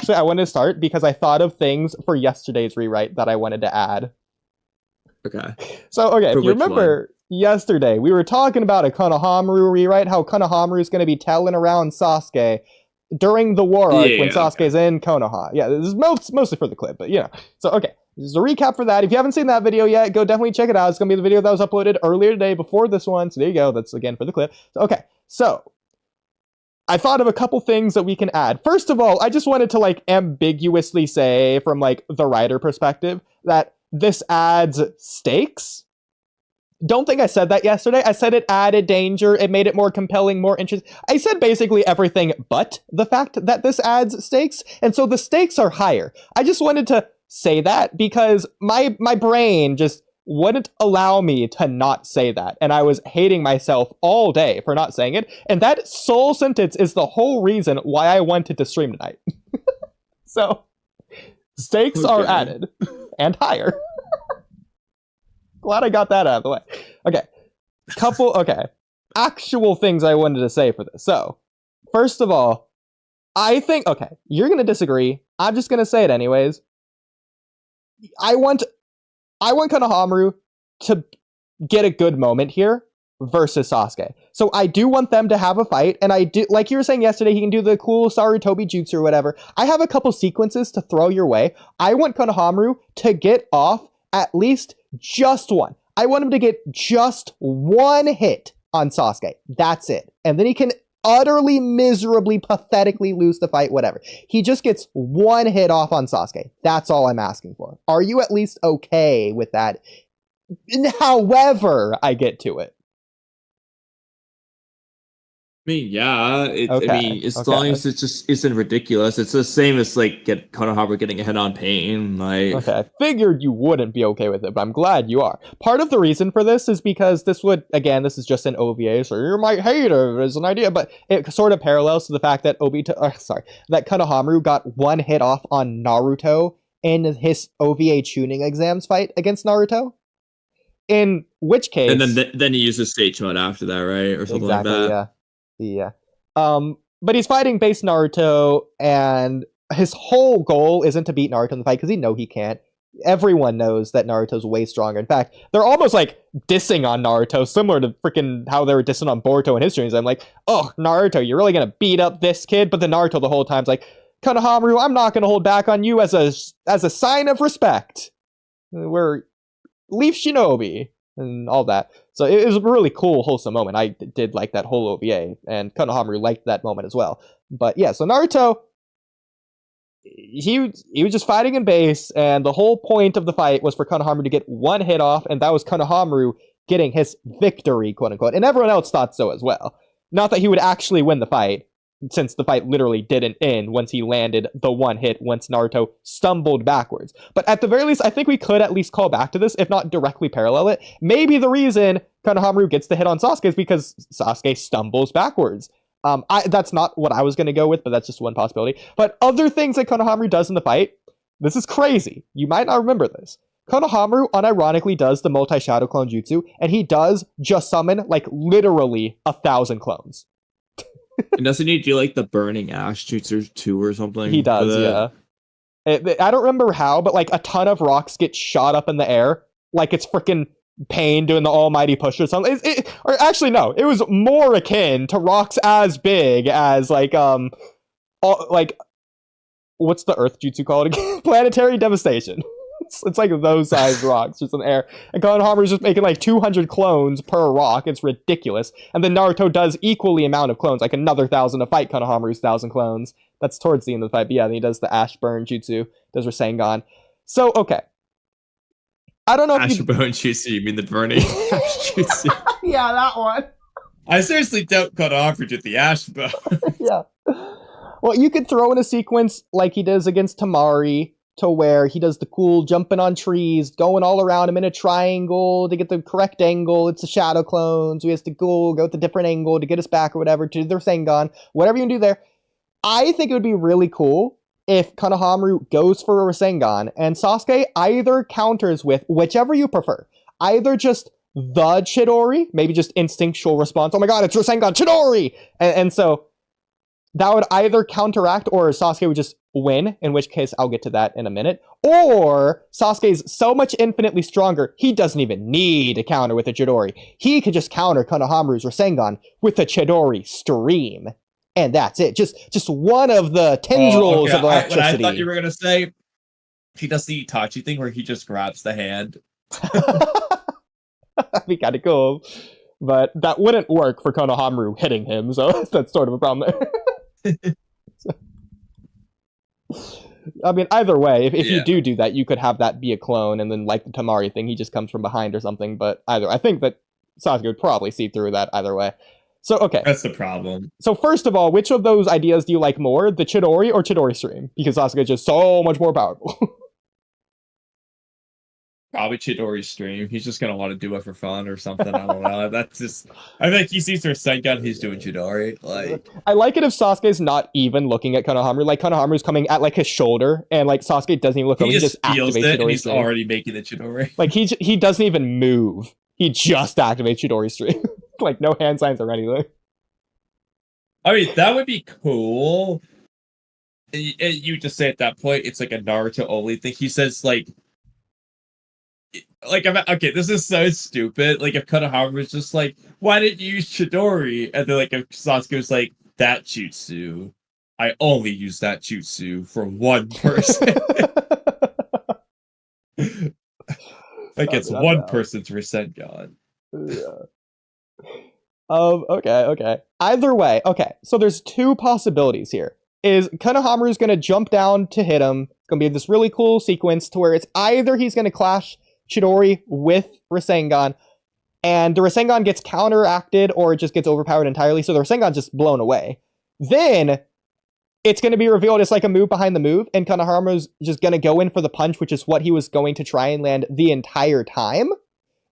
actually, I wanted to start because I thought of things for yesterday's rewrite that I wanted to add. Okay. So, okay, For if you which remember yesterday, we were talking about a Konohamaru rewrite, how Konohamaru is going to be telling around Sasuke during the war arc when Sasuke's in Konoha. Yeah, this is mostly for the clip, but you know. So, okay, this is a recap for that. If you haven't seen that video yet, go definitely check it out. It's going to be the video that was uploaded earlier today before this one. So there you go. That's, again, for the clip. So, okay, so I thought of a couple things that we can add. First of all, I just wanted to, like, ambiguously say from, like, the writer perspective that this adds stakes. Don't think I said that yesterday. I said it added danger. It made it more compelling, more interesting. I said basically everything but the fact that this adds stakes. And so the stakes are higher. I just wanted to say that because my brain just wouldn't allow me to not say that. And I was hating myself all day for not saying it. And that sole sentence is the whole reason why I wanted to stream tonight. So stakes are added and higher. Glad I got that out of the way. Okay. Actual things I wanted to say for this. So, first of all, I think, okay, you're going to disagree. I'm just going to say it anyways. I want Konohamaru to get a good moment here versus Sasuke. So I do want them to have a fight, and I do, like you were saying yesterday, he can do the cool Sarutobi jutsu or whatever. I have a couple sequences to throw your way. I want Konohamaru to get off at least just one. I want him to get just one hit on Sasuke. That's it. And then he can utterly, miserably, pathetically lose the fight, whatever. He just gets one hit off on Sasuke. That's all I'm asking for. Are you at least okay with that? However I get to it. I mean, yeah. As long as it just isn't ridiculous. It's the same as like Konohamaru getting a hit on Pain. Like, okay, I figured you wouldn't be okay with it, but I'm glad you are. Part of the reason for this is because this is just an OVA, so you might hate it as an idea, but it sort of parallels to the fact that that Konohamaru got one hit off on Naruto in his OVA tuning exams fight against Naruto. In which case, and then he uses stage mode after that, right, or something like that. Yeah. But he's fighting base Naruto, and his whole goal isn't to beat Naruto in the fight because he can't. Everyone knows that Naruto's way stronger. In fact, they're almost like dissing on Naruto, similar to freaking how they were dissing on Boruto in his streams. I'm like, oh, Naruto, you're really gonna beat up this kid? But then Naruto the whole time's like, Konohamaru, I'm not gonna hold back on you as a sign of respect. We're Leaf Shinobi and all that. So it was a really cool, wholesome moment. I did like that whole OVA, and Konohamaru liked that moment as well. But yeah, so Naruto, he was just fighting in base, and the whole point of the fight was for Konohamaru to get one hit off, and that was Konohamaru getting his victory, quote unquote. And everyone else thought so as well. Not that he would actually win the fight, since the fight literally didn't end once he landed the one hit once Naruto stumbled backwards. But at the very least, I think we could at least call back to this, if not directly parallel it. Maybe the reason Konohamaru gets the hit on Sasuke is because Sasuke stumbles backwards. That's not what I was going to go with, but that's just one possibility. But other things that Konohamaru does in the fight, this is crazy. You might not remember this. Konohamaru unironically does the multi-shadow clone jutsu, and he does just summon, like, literally 1,000 clones. And doesn't he do like the burning ash jutsu too or something? He does, yeah. I don't remember how, but like a ton of rocks get shot up in the air, like it's freaking Pain doing the almighty push or something. Or actually, no, it was more akin to rocks as big as like what's the Earth jutsu called again? Planetary devastation. It's like those size rocks just in the air. And Konohamaru's just making like 200 clones per rock. It's ridiculous. And then Naruto does equally amount of clones, like another 1,000 to fight Konohamaru's 1,000 clones. That's towards the end of the fight. But yeah, then he does the Ash Burn Jutsu, does Rasengan. So, okay. I don't know if Ash Burn Jutsu, you mean the burning Ash Jutsu? Yeah, that one. I seriously doubt Konohamaru did the Ash Burn. Yeah. Well, you could throw in a sequence like he does against Tamari, to where he does the cool jumping on trees, going all around him in a triangle to get the correct angle. It's a shadow clone, so he has to go with a different angle to get us back or whatever, to the Rasengan, whatever you can do there. I think it would be really cool if Konohamaru goes for a Rasengan, and Sasuke either counters with, whichever you prefer, either just the Chidori, maybe just instinctual response, oh my god, it's Rasengan, Chidori! And so that would either counteract or Sasuke would just win, in which case I'll get to that in a minute. Or Sasuke's so much infinitely stronger, he doesn't even need to counter with a Chidori. He could just counter Konohamaru's Rasengan with a Chidori stream. And that's it. Just one of the tendrils of electricity. What I thought you were going to say, he does the Itachi thing where he just grabs the hand. That'd be kind of cool. But that wouldn't work for Konohamaru hitting him, so that's sort of a problem there. I mean, either way, if you do that, you could have that be a clone, and then like the Tamari thing, he just comes from behind or something. But I think that Sasuke would probably see through that either way. So, okay. That's the problem. So first of all, which of those ideas do you like more, the Chidori or Chidori stream? Because Sasuke is just so much more powerful. Probably Chidori stream. He's just gonna want to do it for fun or something. I don't know. That's just. I think he sees their Rasengan. He's doing Chidori. Like, I like it if Sasuke's not even looking at Konohamaru. Like Konohamaru's coming at like his shoulder, and like Sasuke doesn't even look over. He just feels activates it, Chidori and he's stream. already making the Chidori. Like he doesn't even move. He just activates Chidori stream. Like no hand signs or anything. I mean, that would be cool. And you just say at that point, it's like a Naruto only thing. He says like, okay, this is so stupid. Like if Konohamaru was just like, why didn't you use Chidori? And then like if Sasuke was like, that jutsu, I only use that jutsu for one person. Like it's one person's Rasengan. Yeah. Okay. Either way, okay. So there's two possibilities here. Is Konohamaru's gonna jump down to hit him. It's gonna be this really cool sequence to where it's either he's gonna clash Chidori with Rasengan, and the Rasengan gets counteracted or it just gets overpowered entirely, so the Rasengan's just blown away. Then it's going to be revealed it's like a move behind the move, and Konohamaru's just going to go in for the punch, which is what he was going to try and land the entire time.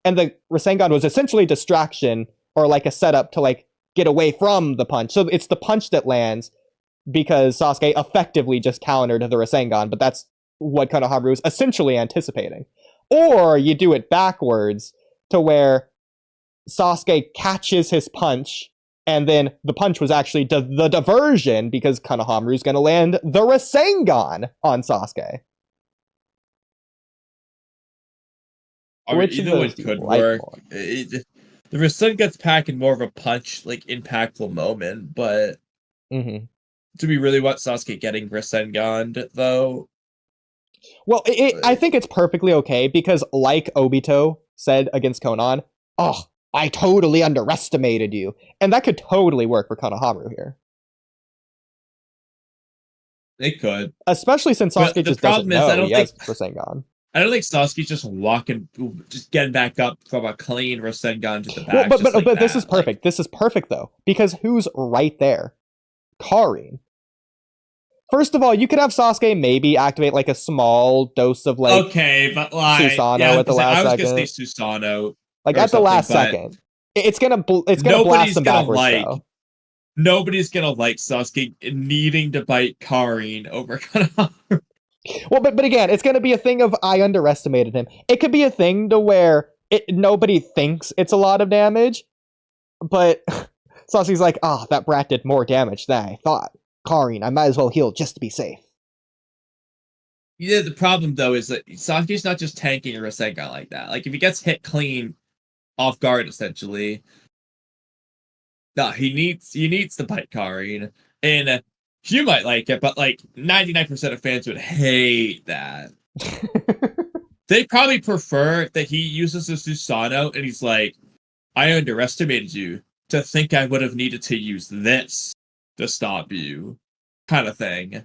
And the Rasengan was essentially a distraction or like a setup to like get away from the punch. So it's the punch that lands because Sasuke effectively just countered the Rasengan, but that's what Konohamaru was essentially anticipating. Or you do it backwards to where Sasuke catches his punch, and then the punch was actually the diversion because Konohamaru's going to land the Rasengan on Sasuke. Which either one could work. The Rasengan's packing more of a punch, like impactful moment, but do we really want Sasuke getting Rasengan though? Well, I think it's perfectly okay because, like Obito said against Konan, oh, I totally underestimated you. And that could totally work for Konohamaru here. It could. Especially since Sasuke just doesn't know he has Rasengan. I don't think Sasuke's just getting back up from a clean Rasengan to the back. Well, but this is perfect. This is perfect, though, because who's right there? Karin. First of all, you could have Sasuke maybe activate like a small dose of like but like Susanoo at the last second. I was gonna say Susanoo. Like at the last second. It's gonna blast him backwards, though. Nobody's gonna like Sasuke needing to bite Karin over Konohamaru. Well, but again, it's gonna be a thing of I underestimated him. It could be a thing to where nobody thinks it's a lot of damage, but Sasuke's like, that brat did more damage than I thought. Karin, I might as well heal just to be safe. Yeah, the problem though is that Sasuke's not just tanking a Rasengan like that. Like if he gets hit clean off guard, essentially, no, he needs to bite Karin, and you might like it, but like 99% of fans would hate that. They probably prefer that he uses a Susanoo and he's like, I underestimated you to think I would have needed to use this to stop you, kind of thing.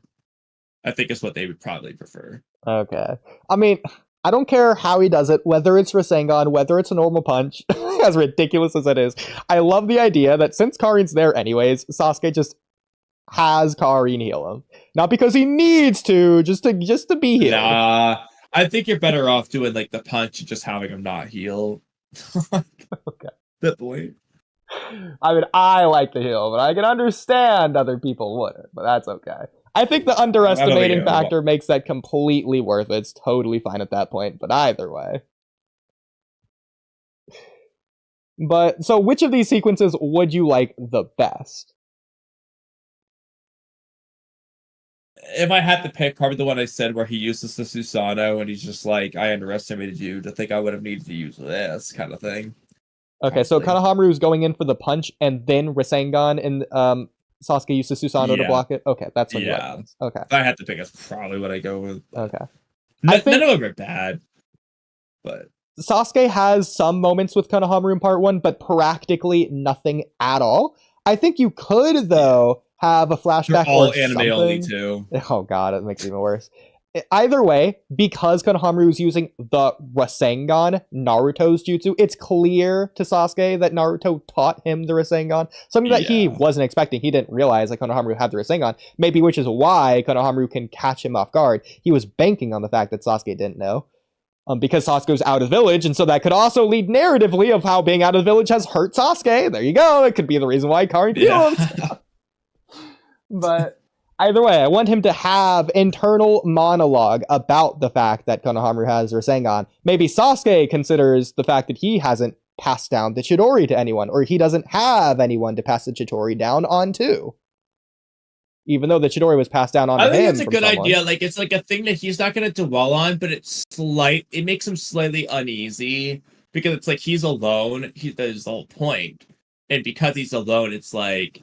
I think is what they would probably prefer. Okay. I mean, I don't care how he does it, whether it's Rasengan, whether it's a normal punch, as ridiculous as it is. I love the idea that since Karin's there anyways, Sasuke just has Karin heal him. Not because he needs to, just to be healed. Nah, I think you're better off doing like the punch and just having him not heal. Okay. That point. I mean, I like the heal, but I can understand other people wouldn't, but that's okay. I think the underestimating factor makes that completely worth it. It's totally fine at that point, but either way. But, so which of these sequences would you like the best? if I had to pick, probably the one I said where he uses the Susanoo and he's just like, I underestimated you to think I would have needed to use this kind of thing. Okay, so Konohamaru is going in for the punch and then Rasengan, and Sasuke uses Susanoo to block it. Okay, that's when you like this. Okay. If I had to pick, that's probably what I go with. Okay. None of them are bad, but Sasuke has some moments with Konohamaru in part 1, but practically nothing at all. I think you could, though, have a flashback all or anime something. only, too. Oh god, it makes it even worse. Either way, because Konohamaru is using the Rasengan, Naruto's jutsu, it's clear to Sasuke that Naruto taught him the Rasengan. Something that he wasn't expecting. He didn't realize that Konohamaru had the Rasengan. Maybe which is why Konohamaru can catch him off guard. He was banking on the fact that Sasuke didn't know. Because Sasuke's out of the village, and so that could also lead narratively of how being out of the village has hurt Sasuke. There you go. It could be the reason why Karin feels. But either way, I want him to have internal monologue about the fact that Konohamaru has Rasengan. Maybe Sasuke considers the fact that he hasn't passed down the Chidori to anyone, or he doesn't have anyone to pass the Chidori down on to. Even though the Chidori was passed down on him. I think it's a good idea. Like, it's like a thing that he's not going to dwell on, but it makes him slightly uneasy because it's like he's alone. That is the whole point. And because he's alone, it's like,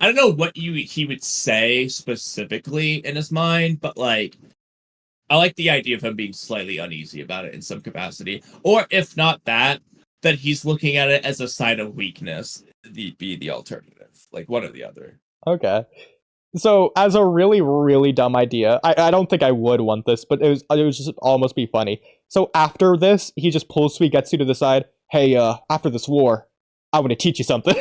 I don't know what he would say specifically in his mind, but like, I like the idea of him being slightly uneasy about it in some capacity. Or if not that he's looking at it as a sign of weakness, be the alternative. Like one or the other. Okay. So, as a really, really dumb idea, I don't think I would want this, but it was just almost be funny. So after this, he just pulls Suigetsu to the side. Hey, after this war, I want to teach you something.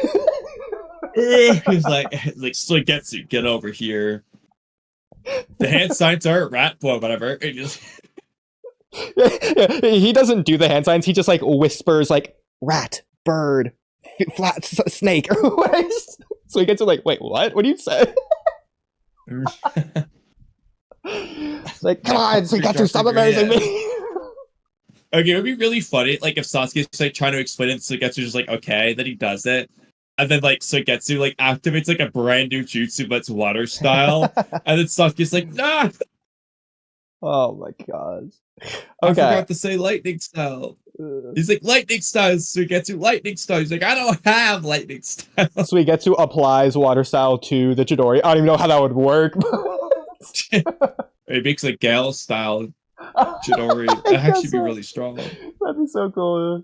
He's like Suigetsu, get over here. The hand signs are rat, well, whatever. He doesn't do the hand signs. He just like whispers like rat, bird, flat snake. So he gets to like, wait, what? What do you say? Like, come on, so you got to stop embarrassing me. Okay, it would be really funny, like if Sasuke's like trying to explain it, Suigetsu's just like, okay, then he does it, and then like Suigetsu like activates like a brand new jutsu, but it's water style, and then Sasuke's like, nah. Oh my god. Okay. I forgot to say lightning style. He's like, lightning style, Suigetsu, lightning style. He's like, I don't have lightning style. Suigetsu applies water style to the Chidori. I don't even know how that would work. It makes a Gale style Chidori. That'd actually be really strong. That'd be so cool.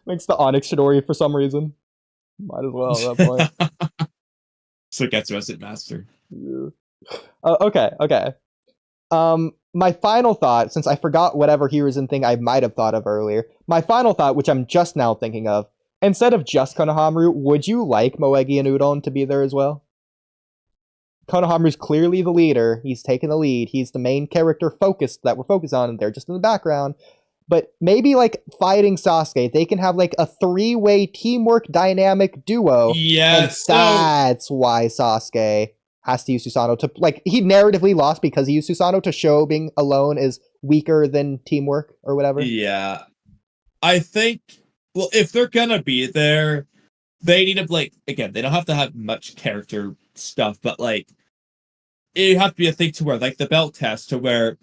Makes the Onyx Chidori for some reason. Might as well at that point. Suigetsu as it master. Yeah. Okay. My final thought, since I forgot whatever Hiruzen thing I might have thought of earlier, my final thought, which I'm just now thinking of, instead of just Konohamaru, would you like Moegi and Udon to be there as well? Konohamaru's clearly the leader. He's taken the lead. He's the main character that we're focused on, and they're just in the background. But maybe, like, fighting Sasuke, they can have, like, a 3-way teamwork dynamic duo. Yes. And that's why Sasuke has to use Susanoo to, like, he narratively lost because he used Susanoo to show being alone is weaker than teamwork or whatever. Yeah. I think, well, if they're gonna be there, they need to, like, again, they don't have to have much character stuff, but, like, it have to be a thing to where, like, the belt test to where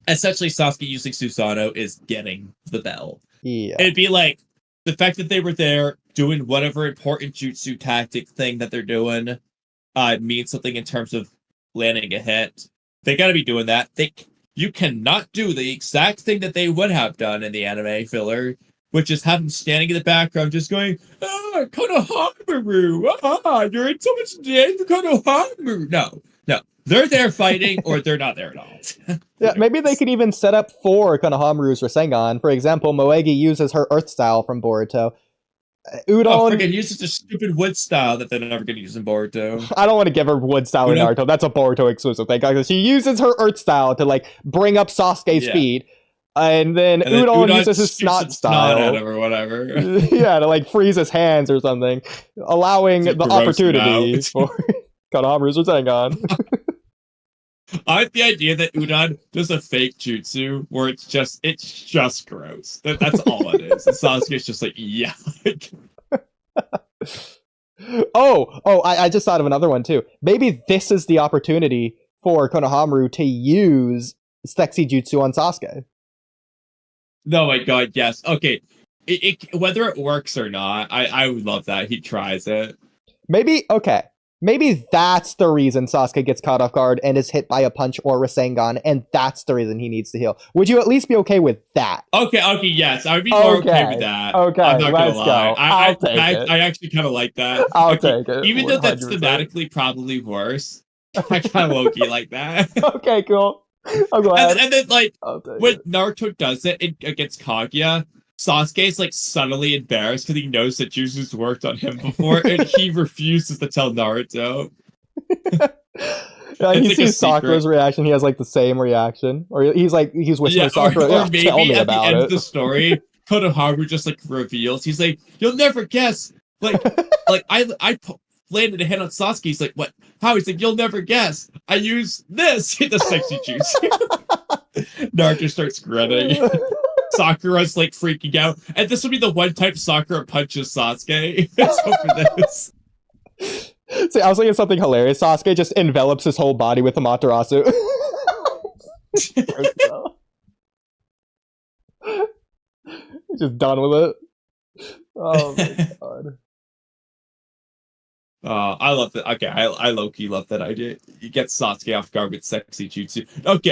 essentially Sasuke using Susanoo is getting the bell. Yeah. It'd be like, the fact that they were there doing whatever important jutsu tactic thing that they're doing, means something in terms of landing a hit. They gotta be doing that. You cannot do the exact thing that they would have done in the anime filler, which is have them standing in the background just going, Konohamaru, you're in so much danger, Konohamaru. No. They're there fighting, or they're not there at all. Yeah, maybe they could even set up for Konohamaru's Rasengan. For example, Moegi uses her Earth style from Boruto. Udon uses a stupid wood style that they're never going to use in Boruto. I don't want to give her wood style in Naruto. That's a Boruto exclusive thing. She uses her Earth style to like bring up Sasuke's speed, and then Udon uses his snot style at him or whatever. Yeah, to like freeze his hands or something, allowing the opportunity for Konohamaru's Rasengan. I like the idea that Udon does a fake jutsu where it's just gross. That's all it is. And Sasuke's just like, yeah. I just thought of another one too. Maybe this is the opportunity for Konohamaru to use sexy jutsu on Sasuke. Oh my god, yes. Okay. Whether it works or not, I would love that. He tries it. Maybe that's the reason Sasuke gets caught off guard and is hit by a punch or Rasengan, and that's the reason he needs to heal. Would you at least be okay with that? Okay, yes. I would be more okay with that. Okay, I'm not let's gonna lie. go. I'll take it. I actually kind of like that. I'll take it. Even though that's 100%. thematically probably worse, I kind of low-key like that. Okay, cool. I'll go ahead. And then, like, when Naruto does it against Kaguya, Sasuke's like subtly embarrassed because he knows that Jutsu's worked on him before, and he refuses to tell Naruto. Yeah, he sees Sakura's reaction. He has like the same reaction, or he's whispering Sakura. Or maybe tell me at about the end it. of the story, Konohamaru just like reveals. He's like, "You'll never guess." Like I landed a hit on Sasuke. He's like, "What? How?" He's like, "You'll never guess. I use this." The sexy jutsu. Naruto starts grinning. Sakura's like freaking out, and this would be the one time Sakura punches Sasuke. So for this. See, I was thinking something hilarious. Sasuke just envelops his whole body with Amaterasu. He's just done with it. Oh my god. I love that. Okay, I low-key love that idea. You get Sasuke off guard with sexy jutsu. Okay.